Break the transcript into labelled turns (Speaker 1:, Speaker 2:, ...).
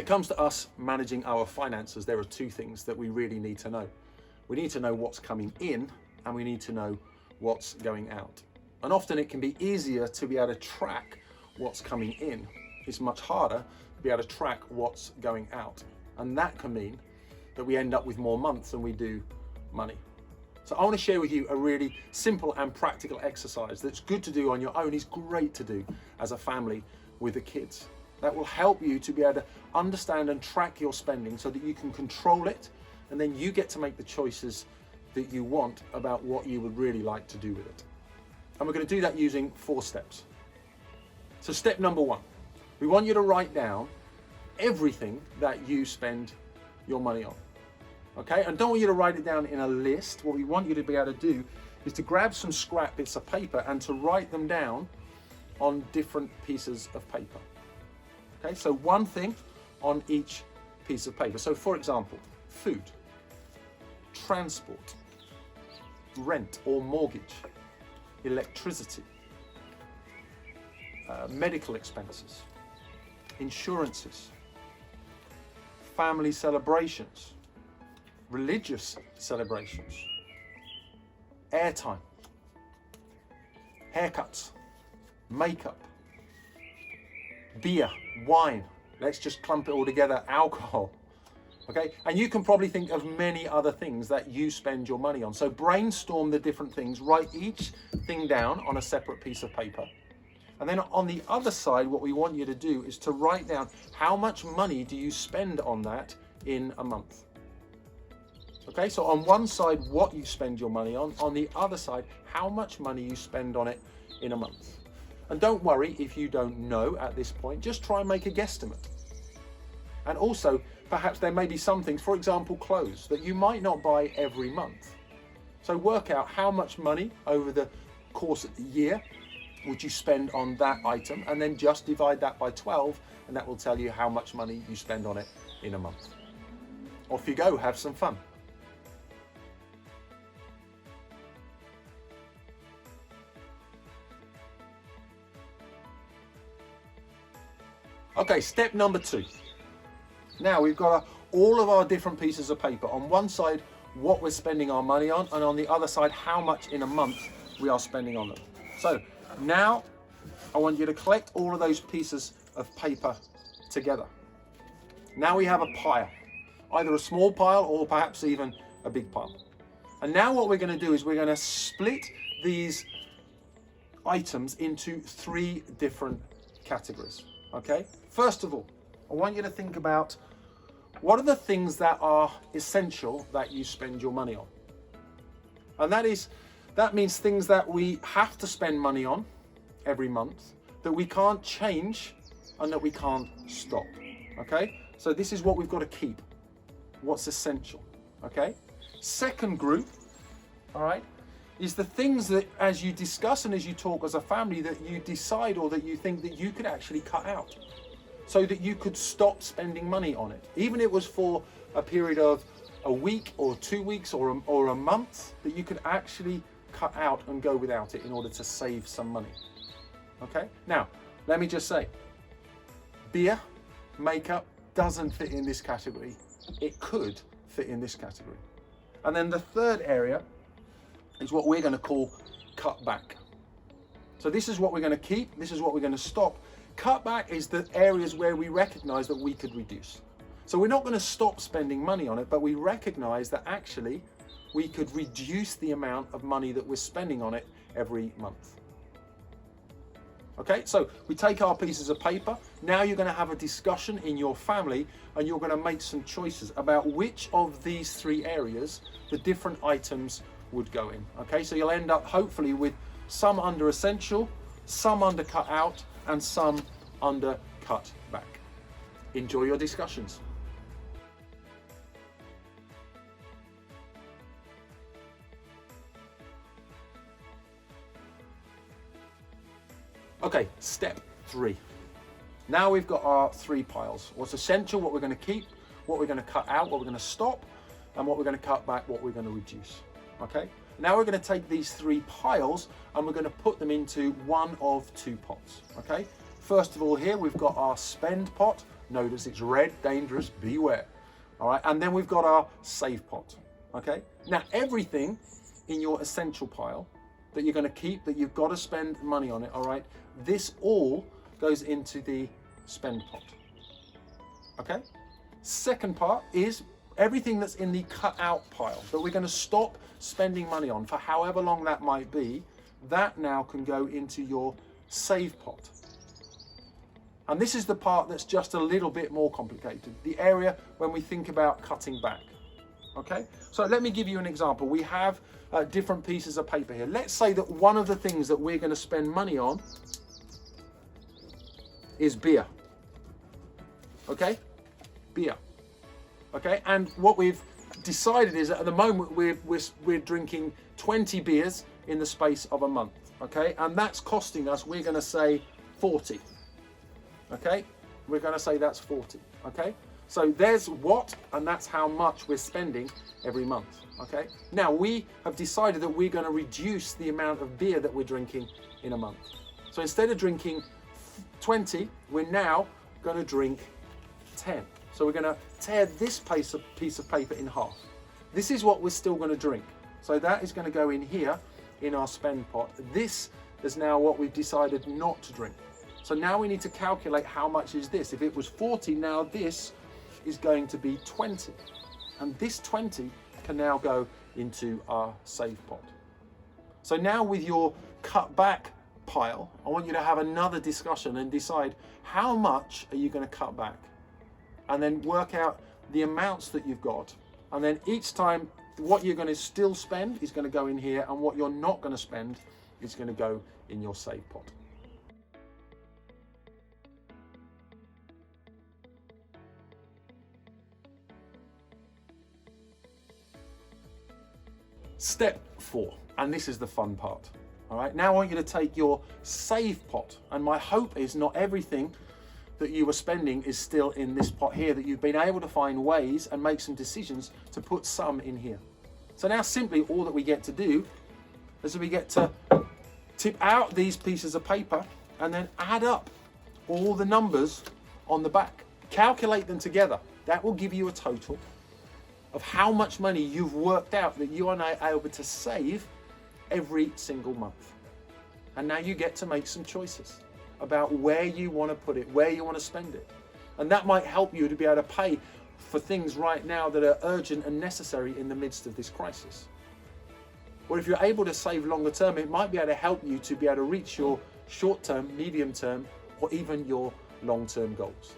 Speaker 1: it comes to us managing our finances, there are two things that we really need to know. We need to know what's coming in and we need to know what's going out. And often it can be easier to be able to track what's coming in. It's much harder to be able to track what's going out. And that can mean that we end up with more months than we do money. So I want to share with you a really simple and practical exercise that's good to do on your own. It's great to do as a family with the kids. That will help you to be able to understand and track your spending so that you can control it, and then you get to make the choices that you want about what you would really like to do with it. And we're going to do that using 4 steps. So step number 1, we want you to write down everything that you spend your money on. Okay, and don't want you to write it down in a list. What we want you to be able to do is to grab some scrap bits of paper and to write them down on different pieces of paper. Okay, so one thing on each piece of paper. So for example, food, transport, rent or mortgage, electricity, medical expenses, insurances, family celebrations, religious celebrations, airtime, haircuts, makeup, beer, wine, let's just clump it all together, alcohol. Okay, and you can probably think of many other things that you spend your money on. So brainstorm the different things, write each thing down on a separate piece of paper. And then on the other side, what we want you to do is to write down how much money do you spend on that in a month. Okay, so on one side, what you spend your money on the other side, how much money you spend on it in a month. And don't worry if you don't know at this point, just try and make a guesstimate. And also, perhaps there may be some things, for example, clothes, that you might not buy every month. So work out how much money over the course of the year would you spend on that item, and then just divide that by 12, and that will tell you how much money you spend on it in a month. Off you go, have some fun. Okay, step number 2. Now we've got all of our different pieces of paper. On one side, what we're spending our money on, and on the other side, how much in a month we are spending on them. So now I want you to collect all of those pieces of paper together. Now we have a pile, either a small pile or perhaps even a big pile. And now what we're going to do is we're going to split these items into 3 different categories. Okay, first of all, I want you to think about what are the things that are essential that you spend your money on. And that means things that we have to spend money on every month, that we can't change and that we can't stop. Okay, so this is what we've got to keep, what's essential. Okay, second group, all right, is the things that as you discuss and as you talk as a family that you decide or that you think that you could actually cut out so that you could stop spending money on it. Even if it was for a period of a week or 2 weeks or a month, that you could actually cut out and go without it in order to save some money. Okay, now let me just say, beer, makeup doesn't fit in this category. It could fit in this category. And then the third area is what we're going to call cut back. So this is what we're going to keep, this is what we're going to stop. Cut back is the areas where we recognize that we could reduce. So we're not going to stop spending money on it, but we recognize that actually we could reduce the amount of money that we're spending on it every month. Okay, so we take our pieces of paper. Now you're going to have a discussion in your family and you're going to make some choices about which of these 3 areas the different items would go in. Okay, so you'll end up hopefully with some under essential, some under cut out, and some under cut back. Enjoy your discussions. Okay, step 3. Now we've got our 3 piles. What's essential, what we're going to keep, what we're going to cut out, what we're going to stop, and what we're going to cut back, what we're going to reduce. Okay, now we're going to take these 3 piles and we're going to put them into one of 2 pots. Okay, first of all here we've got our spend pot, Notice it's red, dangerous, beware. All right, and then we've got our save pot. Okay, now everything in your essential pile that you're going to keep, that you've got to spend money on it, all right, this all goes into the spend pot. Okay, second part is everything that's in the cut out pile that we're going to stop spending money on for however long that might be. That now can go into your save pot. And this is the part that's just a little bit more complicated, the area when we think about cutting back. Okay, so let me give you an example. We have different pieces of paper here. Let's say that one of the things that we're going to spend money on is beer. Okay, beer. Okay, and what we've decided is that at the moment we're drinking 20 beers in the space of a month. Okay, and that's costing us, we're going to say 40. Okay, we're going to say that's 40. Okay, so there's what, and that's how much we're spending every month. Okay, now we have decided that we're going to reduce the amount of beer that we're drinking in a month. So instead of drinking 20, we're now going to drink 10. So we're going to tear this piece of paper in half. This is what we're still going to drink. So that is going to go in here in our spend pot. This is now what we've decided not to drink. So now we need to calculate how much is this. If it was 40, now this is going to be 20. And this 20 can now go into our save pot. So now with your cut back pile, I want you to have another discussion and decide how much are you going to cut back? And then work out the amounts that you've got. And then each time what you're going to still spend is going to go in here, and what you're not going to spend is going to go in your save pot. Step 4, and this is the fun part. All right, now I want you to take your save pot, and my hope is not everything that you were spending is still in this pot here, that you've been able to find ways and make some decisions to put some in here. So now simply all that we get to do is we get to tip out these pieces of paper and then add up all the numbers on the back. Calculate them together. That will give you a total of how much money you've worked out that you are now able to save every single month. And now you get to make some choices about where you want to put it, where you want to spend it. And that might help you to be able to pay for things right now that are urgent and necessary in the midst of this crisis. Or if you're able to save longer term, it might be able to help you to be able to reach your short term, medium term, or even your long term goals.